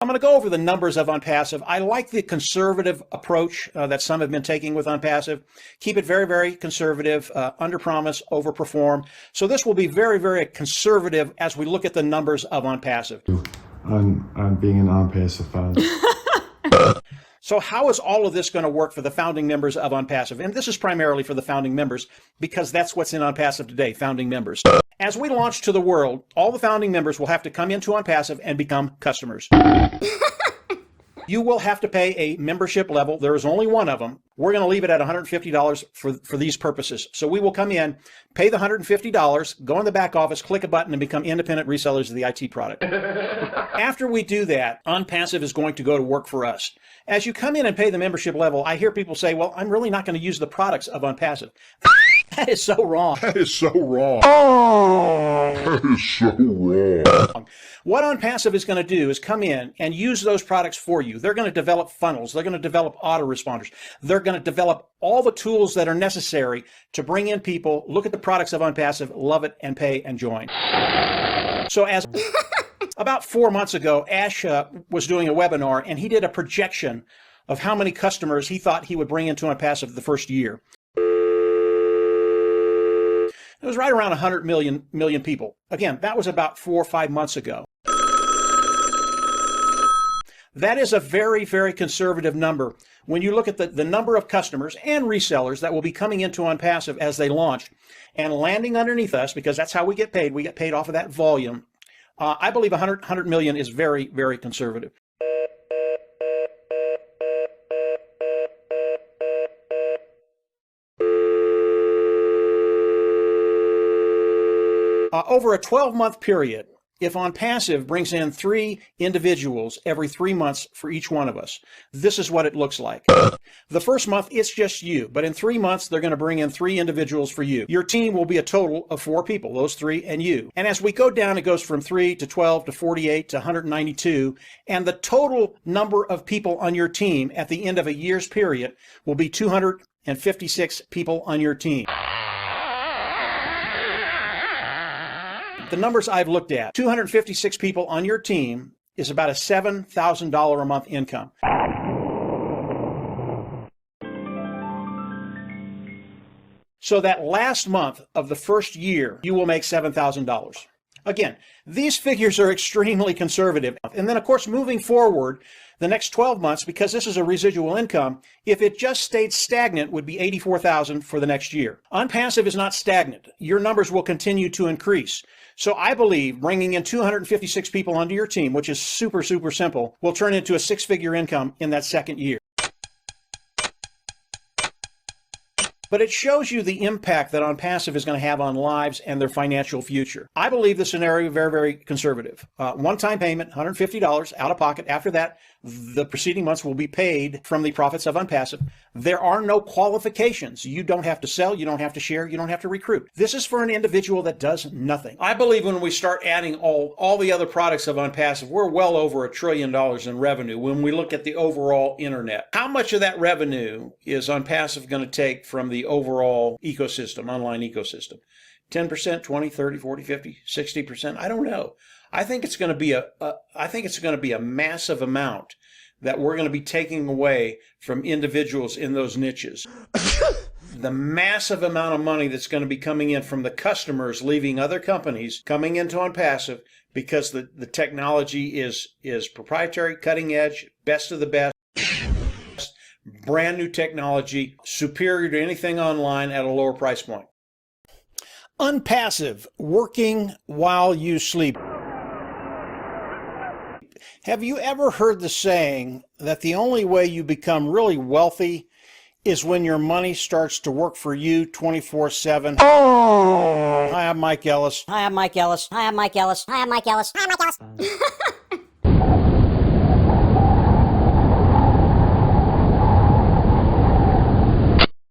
I'm going to go over the numbers of ONPASSIVE. I like the conservative approach that some have been taking with ONPASSIVE. Keep it very, very conservative, under promise, over perform. So this will be very, very conservative as we look at the numbers of ONPASSIVE. I'm being an ONPASSIVE fan. So how is all of this going to work for the founding members of ONPASSIVE? And this is primarily for the founding members because that's what's in ONPASSIVE today, founding members. As we launch to the world, all the founding members will have to come into ONPASSIVE and become customers. You will have to pay a membership level. There is only one of them. We're going to leave it at $150 for these purposes. So we will come in, pay the $150, go in the back office, click a button, and become independent resellers of the IT product. After we do that, ONPASSIVE is going to go to work for us. As you come in and pay the membership level, I hear people say, well, I'm really not going to use the products of ONPASSIVE. That is so wrong. That is so wrong. Oh, that is so wrong. What ONPASSIVE is going to do is come in and use those products for you. They're going to develop funnels. They're going to develop autoresponders. They're going to develop all the tools that are necessary to bring in people, look at the products of ONPASSIVE, love it, and pay and join. So as about 4 months ago, Ash was doing a webinar, and he did a projection of how many customers he thought he would bring into ONPASSIVE the first year. It was right around 100 million people. Again, that was about 4 or 5 months ago. That is a very, very conservative number. When you look at the number of customers and resellers that will be coming into ONPASSIVE as they launch and landing underneath us, because that's how we get paid. We get paid off of that volume. I believe 100 million is very, very conservative. Over a 12-month period, if ONPASSIVE brings in 3 individuals every 3 months for each one of us, this is what it looks like. The first month, it's just you, but in 3 months, they're going to bring in 3 individuals for you. Your team will be a total of 4 people, those 3 and you. And as we go down, it goes from 3 to 12 to 48 to 192, and the total number of people on your team at the end of a year's period will be 256 people on your team. The numbers I've looked at, 256 people on your team is about a $7,000 a month income. So that last month of the first year, you will make $7,000. Again, these figures are extremely conservative. And then, of course, moving forward, the next 12 months, because this is a residual income, if it just stayed stagnant, would be $84,000 for the next year. ONPASSIVE is not stagnant. Your numbers will continue to increase. So I believe bringing in 256 people onto your team, which is super, super simple, will turn into a 6-figure income in that second year. But it shows you the impact that ONPASSIVE is going to have on lives and their financial future. I believe the scenario is very, very conservative. One-time payment, $150 out of pocket. After that, the preceding months will be paid from the profits of ONPASSIVE. There are no qualifications. You don't have to sell, you don't have to share, you don't have to recruit. This is for an individual that does nothing. I believe when we start adding all the other products of ONPASSIVE, we're well over $1 trillion in revenue when we look at the overall internet. How much of that revenue is ONPASSIVE going to take from the overall ecosystem, online ecosystem? 10%, 20, 30, 40, 50, 60%? I don't know. I think it's going to be a massive amount that we're going to be taking away from individuals in those niches. The massive amount of money that's going to be coming in from the customers leaving other companies, coming into ONPASSIVE because the technology is proprietary, cutting edge, best of the best, brand new technology, superior to anything online at a lower price point. ONPASSIVE, working while you sleep. Have you ever heard the saying that the only way you become really wealthy is when your money starts to work for you 24/7? Oh. Hi, I'm Mike Ellis. Hi, I'm Mike Ellis. Hi, I'm Mike Ellis. Hi, I'm Mike Ellis. Hi, I'm Mike Ellis.